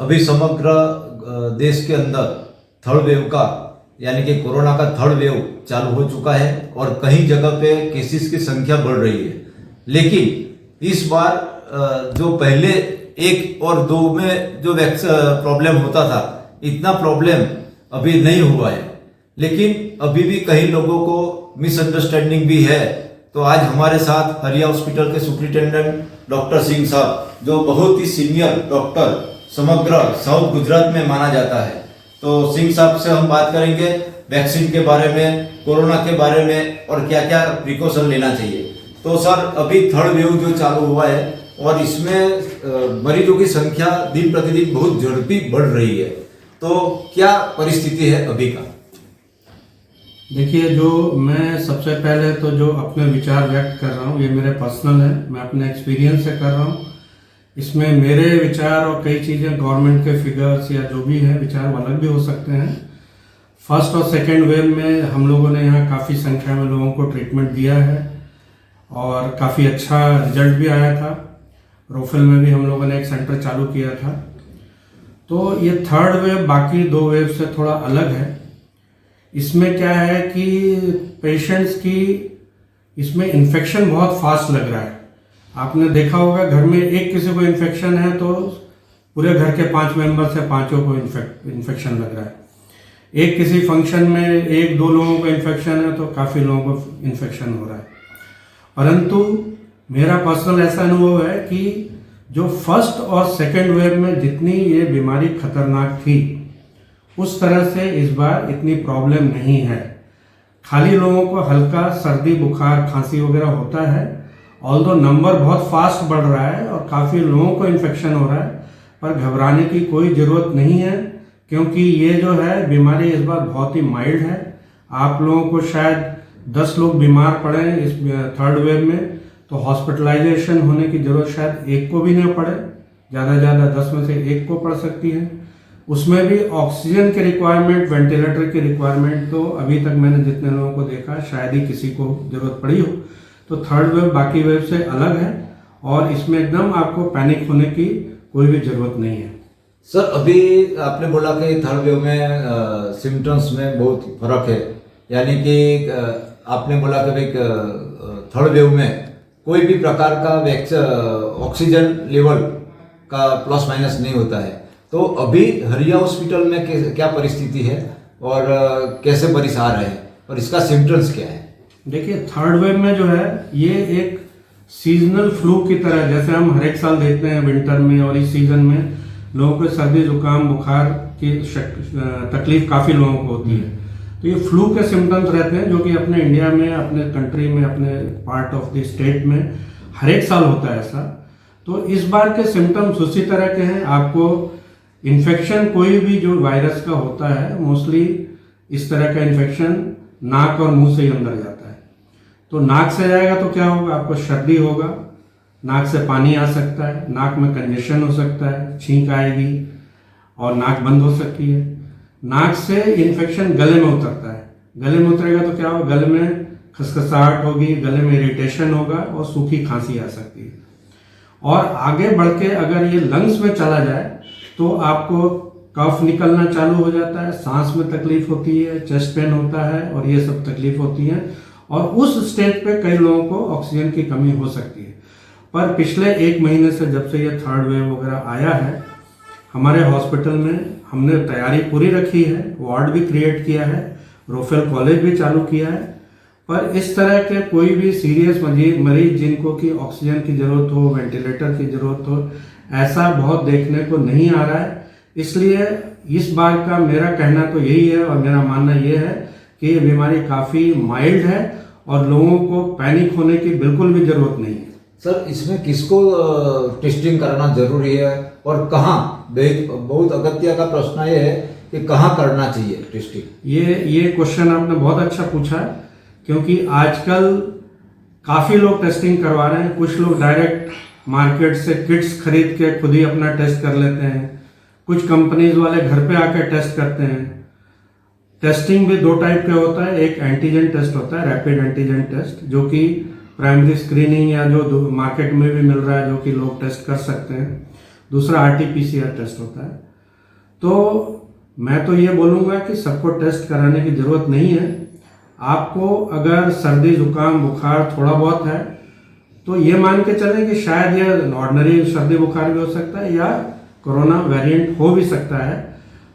अभी समग्र देश के अंदर थर्ड वेव का यानी कि कोरोना का थर्ड वेव चालू हो चुका है और कई जगह पे केसेस की संख्या बढ़ रही है। लेकिन इस बार जो पहले 1 और 2 में जो प्रॉब्लम होता था, इतना प्रॉब्लम अभी नहीं हुआ है। लेकिन अभी भी कई लोगों को मिसअंडरस्टैंडिंग भी है। तो आज हमारे साथ हरिया हॉस्पिटल के सुपरिटेंडेंट डॉक्टर सिंह साहब, जो बहुत ही सीनियर डॉक्टर समग्र साउथ गुजरात में माना जाता है, तो सिंह साहब से हम बात करेंगे वैक्सीन के बारे में, कोरोना के बारे में और क्या क्या प्रिकॉशन लेना चाहिए। तो सर, अभी थर्ड वेव जो चालू हुआ है और इसमें मरीजों की संख्या दिन प्रतिदिन बहुत झड़पी बढ़ रही है, तो क्या परिस्थिति है अभी का? देखिए, जो मैं सबसे पहले तो जो अपने विचार व्यक्त कर रहा हूँ, ये मेरे पर्सनल है, मैं अपने एक्सपीरियंस से कर रहा हूँ। इसमें मेरे विचार और कई चीज़ें गवर्नमेंट के फिगर्स या जो भी है विचार वो अलग भी हो सकते हैं। फर्स्ट और सेकेंड वेव में हम लोगों ने यहाँ काफ़ी संख्या में लोगों को ट्रीटमेंट दिया है और काफ़ी अच्छा रिजल्ट भी आया था। रोफिल में भी हम लोगों ने एक सेंटर चालू किया था। तो ये थर्ड वेव बाकी 2 वेव से थोड़ा अलग है। इसमें क्या है कि पेशेंट्स की इसमें इन्फेक्शन बहुत फास्ट लग रहा है। आपने देखा होगा, घर में एक किसी को इन्फेक्शन है तो पूरे घर के 5 मेंबर से 5 को इन्फेक्शन लग रहा है। एक किसी फंक्शन में 1-2 लोगों को इन्फेक्शन है तो काफ़ी लोगों को इन्फेक्शन हो रहा है। परंतु मेरा पर्सनल ऐसा अनुभव है कि जो फर्स्ट और सेकेंड वेव में जितनी ये बीमारी खतरनाक थी, उस तरह से इस बार इतनी प्रॉब्लम नहीं है। खाली लोगों को हल्का सर्दी, बुखार, खांसी वगैरह होता है। ऑल्दो नंबर बहुत फास्ट बढ़ रहा है और काफ़ी लोगों को इन्फेक्शन हो रहा है, पर घबराने की कोई ज़रूरत नहीं है, क्योंकि ये जो है बीमारी इस बार बहुत ही माइल्ड है। आप लोगों को शायद 10 लोग बीमार पड़े इस थर्ड वेव में, तो हॉस्पिटलाइजेशन होने की ज़रूरत शायद 1 को भी नहीं पड़े, ज़्यादा से ज़्यादा 10 में से 1 को पड़ सकती है। उसमें भी ऑक्सीजन की रिक्वायरमेंट, वेंटिलेटर की रिक्वायरमेंट तो अभी तक मैंने जितने लोगों को देखा शायद ही किसी को ज़रूरत पड़ी हो। तो थर्ड वेव बाकी वेव से अलग है और इसमें एकदम आपको पैनिक होने की कोई भी ज़रूरत नहीं है। सर, अभी आपने बोला कि थर्ड वेव में सिम्टम्स में बहुत फर्क है, यानी कि आपने बोला कि भाई थर्ड वेव में कोई भी प्रकार का ऑक्सीजन लेवल का प्लस माइनस नहीं होता है। तो अभी हरिया हॉस्पिटल में क्या परिस्थिति है और कैसे मरीज आ रहे हैं और इसका सिम्टम्स क्या है? देखिए, थर्ड वेव में जो है ये एक सीजनल फ्लू की तरह, जैसे हम हर एक साल देखते हैं विंटर में और इस सीजन में लोगों को सर्दी, जुकाम, बुखार की तकलीफ काफ़ी लोगों को होती है। तो ये फ्लू के सिम्टम्स रहते हैं जो कि अपने इंडिया में, अपने कंट्री में, अपने पार्ट ऑफ द स्टेट में हर एक साल होता है ऐसा। तो इस बार के सिम्टम्स उसी तरह के हैं। आपको इन्फेक्शन कोई भी जो वायरस का होता है, मोस्टली इस तरह का इन्फेक्शन नाक और मुंह से ही अंदर जाता है। तो नाक से जाएगा तो क्या होगा, आपको सर्दी होगा, नाक से पानी आ सकता है, नाक में कंजेशन हो सकता है, छींक आएगी और नाक बंद हो सकती है। नाक से इन्फेक्शन गले में उतरता है, गले में उतरेगा तो क्या होगा, गले में खसखसाहट होगी, गले में इरिटेशन होगा और सूखी खांसी आ सकती है। और आगे बढ़ के अगर ये लंग्स में चला जाए तो आपको कफ निकलना चालू हो जाता है, सांस में तकलीफ होती है, चेस्ट पेन होता है और ये सब तकलीफ होती है। और उस स्टेज पे कई लोगों को ऑक्सीजन की कमी हो सकती है। पर पिछले 1 महीने से जब से ये थर्ड वेव वगैरह आया है, हमारे हॉस्पिटल में हमने तैयारी पूरी रखी है, वार्ड भी क्रिएट किया है, रोफेल कॉलेज भी चालू किया है। पर इस तरह के कोई भी सीरियस मरीज जिनको कि ऑक्सीजन की ज़रूरत हो, वेंटिलेटर की ज़रूरत हो, ऐसा बहुत देखने को नहीं आ रहा है। इसलिए इस बार का मेरा कहना तो यही है और मेरा मानना ये है कि ये बीमारी काफ़ी माइल्ड है और लोगों को पैनिक होने की बिल्कुल भी ज़रूरत नहीं है। सर, इसमें किसको टेस्टिंग कराना जरूरी है और कहाँ? बहुत अगत्य का प्रश्न ये है कि कहाँ करना चाहिए टेस्टिंग? ये क्वेश्चन आपने बहुत अच्छा पूछा है, क्योंकि आजकल काफ़ी लोग टेस्टिंग करवा रहे हैं। कुछ लोग डायरेक्ट मार्केट से किट्स खरीद के खुद ही अपना टेस्ट कर लेते हैं। कुछ कंपनीज वाले घर पे आकर टेस्ट करते हैं। टेस्टिंग भी 2 टाइप के होता है, एक एंटीजन टेस्ट होता है, रैपिड एंटीजन टेस्ट, जो कि प्राइमरी स्क्रीनिंग या जो मार्केट में भी मिल रहा है, जो कि लोग टेस्ट कर सकते हैं। दूसरा RT-PCR टेस्ट होता है। तो मैं तो ये बोलूँगा कि सबको टेस्ट कराने की ज़रूरत नहीं है। आपको अगर सर्दी जुकाम बुखार थोड़ा बहुत है तो ये मान के चलें कि शायद ये ऑर्डिनरी सर्दी बुखार भी हो सकता है या कोरोना वेरिएंट हो भी सकता है,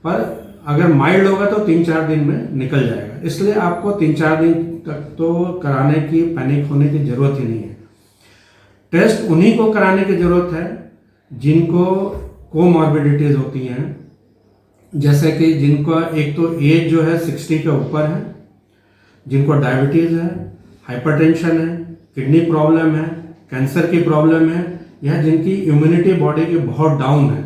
पर अगर माइल्ड होगा तो 3-4 दिन में निकल जाएगा। इसलिए आपको 3-4 दिन तक तो कराने की पैनिक होने की ज़रूरत ही नहीं है। टेस्ट उन्हीं को कराने की ज़रूरत है जिनको कोमॉर्बिडिटीज़ होती हैं, जैसे कि जिनको एक तो एज जो है 60 के ऊपर है, जिनको डायबिटीज़ है, हाइपरटेंशन है, किडनी प्रॉब्लम है, कैंसर की प्रॉब्लम है, या जिनकी इम्यूनिटी बॉडी की बहुत डाउन है।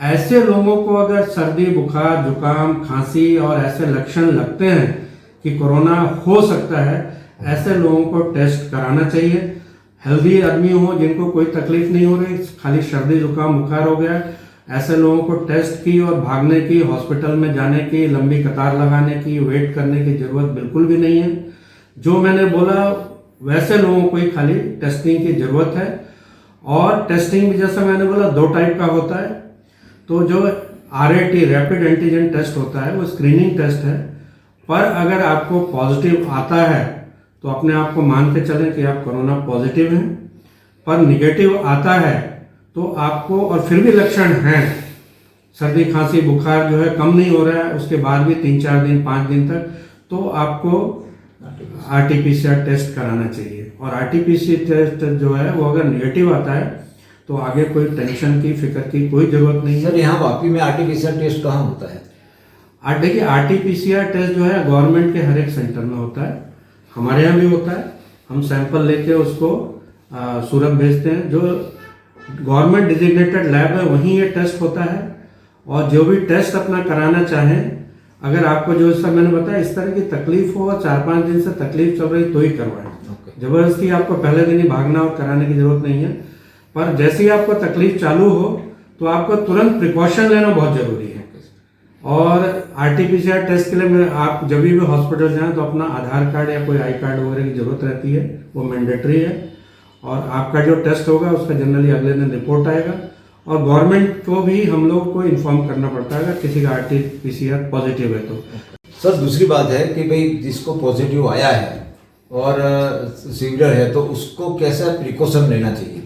ऐसे लोगों को अगर सर्दी बुखार जुकाम खांसी और ऐसे लक्षण लगते हैं कि कोरोना हो सकता है, ऐसे लोगों को टेस्ट कराना चाहिए। हेल्दी आदमी हो जिनको कोई तकलीफ नहीं हो रही, खाली सर्दी जुकाम बुखार हो गया, ऐसे लोगों को टेस्ट की और भागने की, हॉस्पिटल में जाने की, लंबी कतार लगाने की, वेट करने की ज़रूरत बिल्कुल भी नहीं है। जो मैंने बोला वैसे लोगों को ही खाली टेस्टिंग की ज़रूरत है। और टेस्टिंग भी जैसा मैंने बोला 2 टाइप का होता है। तो जो RAT रैपिड एंटीजन टेस्ट होता है वो स्क्रीनिंग टेस्ट है, पर अगर आपको पॉजिटिव आता है तो अपने आप को मान के चलें कि आप कोरोना पॉजिटिव हैं। पर निगेटिव आता है तो आपको, और फिर भी लक्षण हैं, सर्दी खांसी बुखार जो है कम नहीं हो रहा है, उसके बाद भी 3-4 दिन 5 दिन तक, तो आपको RT-PCR टेस्ट कराना चाहिए। और RT-PCR टेस्ट जो है वो अगर निगेटिव आता है तो आगे कोई टेंशन की फिक्र की कोई ज़रूरत नहीं है। सर यहाँ वापी में RT-PCR टेस्ट कहाँ होता है? देखिए RT-PCR टेस्ट जो है गवर्नमेंट के हर एक सेंटर में होता है, हमारे यहाँ भी होता है। हम सैंपल लेके उसको सूरत भेजते हैं। जो गवर्नमेंट डिजिग्नेटेड लैब है वहीं ये टेस्ट होता है। और जो भी टेस्ट अपना कराना चाहें, अगर आपको जो सब मैंने बताया इस तरह की तकलीफ हो और 4-5 दिन से तकलीफ चल रही तो ही करवाएं। जबरदस्ती आपको पहले दिन ही भागना और कराने की जरूरत नहीं है। पर जैसे ही आपको तकलीफ चालू हो तो आपको तुरंत प्रिकॉशन लेना बहुत जरूरी है। और RT-PCR टेस्ट के लिए आप जब भी हॉस्पिटल जाएं तो अपना आधार कार्ड या कोई आई कार्ड वगैरह की जरूरत रहती है, वो मैंडेटरी है। और आपका जो टेस्ट होगा उसका जनरली अगले दिन रिपोर्ट आएगा। और गवर्नमेंट को भी हम लोग को इन्फॉर्म करना पड़ता है अगर किसी का RT-PCR पॉजिटिव है तो। सर दूसरी बात है कि भाई जिसको पॉजिटिव आया है और सीवियर है तो उसको कैसा प्रिकॉशन लेना चाहिए?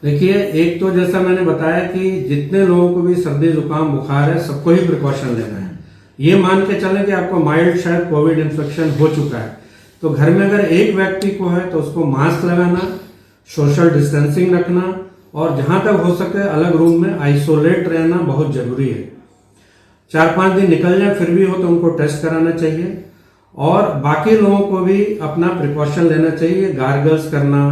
देखिए, एक तो जैसा मैंने बताया कि जितने लोगों को भी सर्दी जुकाम बुखार है सबको ही प्रिकॉशन लेना है। ये मान के चलें कि आपको माइल्ड शायद कोविड इन्फेक्शन हो चुका है तो घर में अगर एक व्यक्ति को है तो उसको मास्क लगाना, सोशल डिस्टेंसिंग रखना और जहां तक हो सके अलग रूम में आइसोलेट रहना बहुत जरूरी है। 4-5 दिन निकल जाए फिर भी हो तो उनको टेस्ट कराना चाहिए। और बाकी लोगों को भी अपना प्रिकॉशन लेना चाहिए, गार्गल्स करना,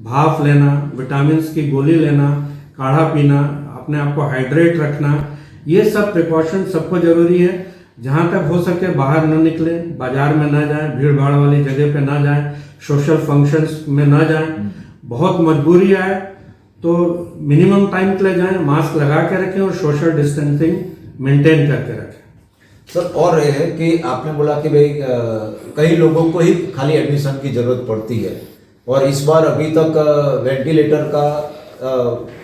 भाप लेना, विटामिन की गोली लेना, काढ़ा पीना, अपने आप को हाइड्रेट रखना, ये सब प्रिकॉशन सबको जरूरी है। जहां तक हो सके बाहर न निकले, बाजार में ना जाएं, भीड़ भाड़ वाली जगह पे ना जाएं, सोशल फंक्शंस में ना जाएं। बहुत मजबूरी आए तो मिनिमम टाइम के लिए जाएं, मास्क लगा के रखें और सोशल डिस्टेंसिंग मेंटेन करके रखें। सर और ये है कि आपने बोला कि भाई कई लोगों को ही खाली एडमिशन की जरूरत पड़ती है और इस बार अभी तक वेंटिलेटर का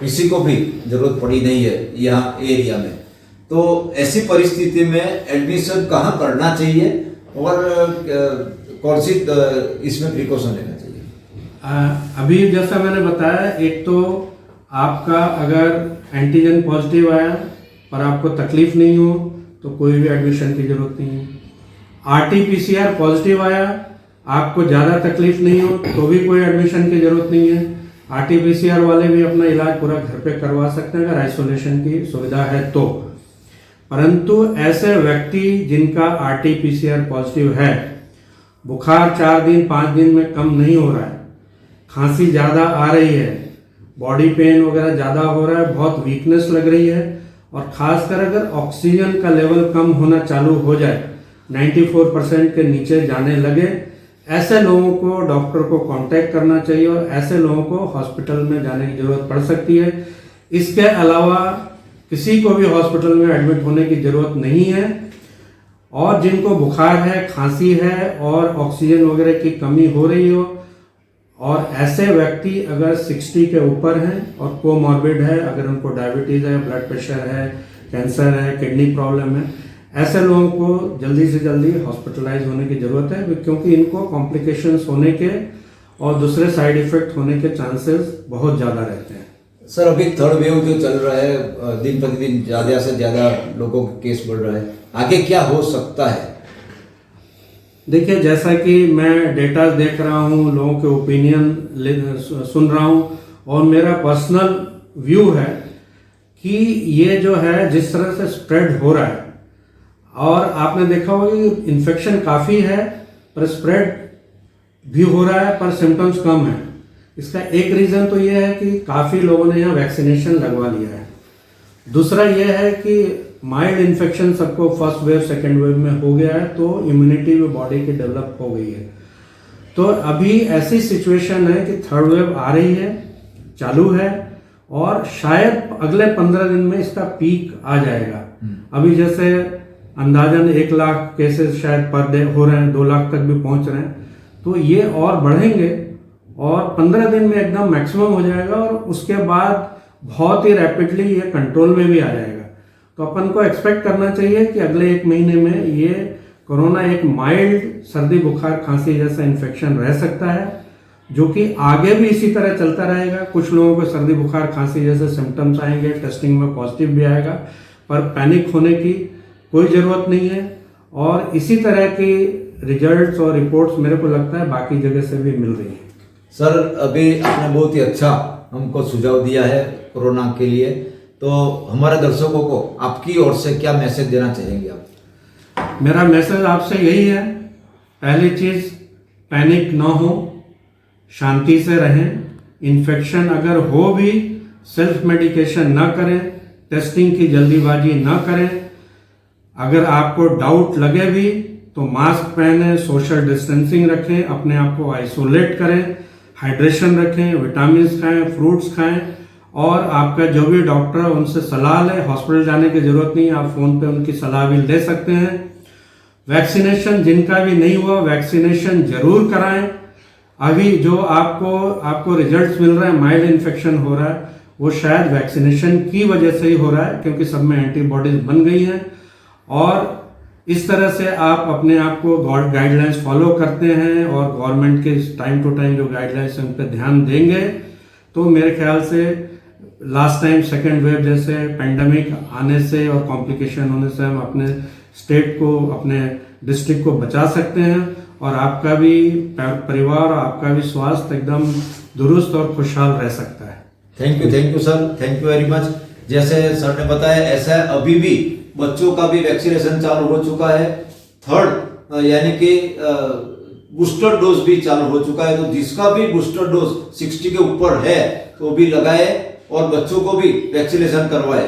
किसी को भी जरूरत पड़ी नहीं है यहाँ एरिया में। तो ऐसी परिस्थिति में एडमिशन कहाँ करना चाहिए और कौन सी इसमें प्रिकॉशन लेना चाहिए? अभी जैसा मैंने बताया, एक तो आपका अगर एंटीजन पॉजिटिव आया पर आपको तकलीफ नहीं हो तो कोई भी एडमिशन की जरूरत नहीं है। RT-PCR पॉजिटिव आया, आपको ज़्यादा तकलीफ नहीं हो तो भी कोई एडमिशन की जरूरत नहीं है। RT-PCR वाले भी अपना इलाज पूरा घर पे करवा सकते हैं अगर आइसोलेशन की सुविधा है तो। परंतु ऐसे व्यक्ति जिनका RT-PCR पॉजिटिव है, बुखार 4 दिन 5 दिन में कम नहीं हो रहा है, खांसी ज़्यादा आ रही है, बॉडी पेन वगैरह ज़्यादा हो रहा है, बहुत वीकनेस लग रही है और खासकर अगर ऑक्सीजन का लेवल कम होना चालू हो जाए, 94% के नीचे जाने लगे, ऐसे लोगों को डॉक्टर को कांटेक्ट करना चाहिए और ऐसे लोगों को हॉस्पिटल में जाने की जरूरत पड़ सकती है। इसके अलावा किसी को भी हॉस्पिटल में एडमिट होने की जरूरत नहीं है। और जिनको बुखार है, खांसी है और ऑक्सीजन वगैरह की कमी हो रही हो और ऐसे व्यक्ति अगर 60 के ऊपर हैं और कोमॉर्बिड है, अगर उनको डायबिटीज है, ब्लड प्रेशर है कैंसर है, किडनी प्रॉब्लम है, ऐसे लोगों को जल्दी से जल्दी हॉस्पिटलाइज होने की ज़रूरत है, क्योंकि इनको कॉम्प्लिकेशंस होने के और दूसरे साइड इफ़ेक्ट होने के चांसेस बहुत ज़्यादा रहते हैं। सर अभी थर्ड वेव जो चल रहा है, दिन प्रतिदिन ज़्यादा से ज़्यादा लोगों के केस बढ़ रहा है, आगे क्या हो सकता है? देखिए, जैसा कि मैं डेटा देख रहा हूँ, लोगों के ओपिनियन सुन रहा हूँ, और मेरा पर्सनल व्यू है कि ये जो है जिस तरह से स्प्रेड हो रहा है, और आपने देखा होगा कि इन्फेक्शन काफ़ी है पर स्प्रेड भी हो रहा है, पर सिम्टम्स कम है। इसका एक रीज़न तो ये है कि काफ़ी लोगों ने यहाँ वैक्सीनेशन लगवा लिया है। दूसरा ये है कि माइल्ड इन्फेक्शन सबको फर्स्ट वेव सेकेंड वेव में हो गया है, तो इम्यूनिटी भी बॉडी की डेवलप हो गई है। तो अभी ऐसी सिचुएशन है कि थर्ड वेव आ रही है, चालू है, और शायद अगले 15 दिन में इसका पीक आ जाएगा। अभी जैसे अंदाजन 1 लाख केसेस शायद पर डे हो रहे हैं, 2 लाख तक भी पहुंच रहे हैं, तो ये और बढ़ेंगे और 15 दिन में एकदम मैक्सिमम हो जाएगा, और उसके बाद बहुत ही रैपिडली ये कंट्रोल में भी आ जाएगा। तो अपन को एक्सपेक्ट करना चाहिए कि अगले 1 महीने में ये कोरोना एक माइल्ड सर्दी बुखार खांसी जैसा इन्फेक्शन रह सकता है, जो कि आगे भी इसी तरह चलता रहेगा। कुछ लोगों को सर्दी बुखार खांसी जैसे सिम्टम्स आएंगे, टेस्टिंग में पॉजिटिव भी आएगा, पर पैनिक होने की कोई ज़रूरत नहीं है। और इसी तरह की रिजल्ट्स और रिपोर्ट्स मेरे को लगता है बाकी जगह से भी मिल रही है। सर अभी आपने बहुत ही अच्छा हमको सुझाव दिया है कोरोना के लिए, तो हमारे दर्शकों को आपकी ओर से क्या मैसेज देना चाहेंगे आप? मेरा मैसेज आपसे यही है, पहली चीज़ पैनिक ना हो, शांति से रहें, इन्फेक्शन अगर हो भी सेल्फ मेडिकेशन ना करें, टेस्टिंग की जल्दीबाजी ना करें, अगर आपको डाउट लगे भी तो मास्क पहने, सोशल डिस्टेंसिंग रखें, अपने आप को आइसोलेट करें, हाइड्रेशन रखें, विटामिन खाएं, फ्रूट्स खाएं, और आपका जो भी डॉक्टर है उनसे सलाह लें। हॉस्पिटल जाने की ज़रूरत नहीं, आप फ़ोन पे उनकी सलाह भी ले सकते हैं। वैक्सीनेशन जिनका भी नहीं हुआ, वैक्सीनेशन जरूर कराएं। अभी जो आपको रिजल्ट्स मिल रहा है, माइल्ड इन्फेक्शन हो रहा है, वो शायद वैक्सीनेशन की वजह से ही हो रहा है, क्योंकि सब में एंटीबॉडीज बन गई हैं। और इस तरह से आप अपने आप को गाइडलाइंस फॉलो करते हैं और गवर्नमेंट के टाइम टू टाइम जो गाइडलाइंस हैं उन पर ध्यान देंगे, तो मेरे ख्याल से लास्ट टाइम सेकेंड वेव जैसे पेंडेमिक आने से और कॉम्प्लिकेशन होने से हम अपने स्टेट को, अपने डिस्ट्रिक्ट को बचा सकते हैं, और आपका भी परिवार और आपका भी स्वास्थ्य एकदम दुरुस्त और खुशहाल रह सकता है। Thank you sir, thank you very much. जैसे सर ने बताया, ऐसा अभी भी बच्चों का भी वैक्सीनेशन चालू हो चुका है, थर्ड यानी कि बूस्टर डोज भी चालू हो चुका है। तो जिसका भी बूस्टर डोज 60 के ऊपर है तो भी लगाए, और बच्चों को भी वैक्सीनेशन करवाए।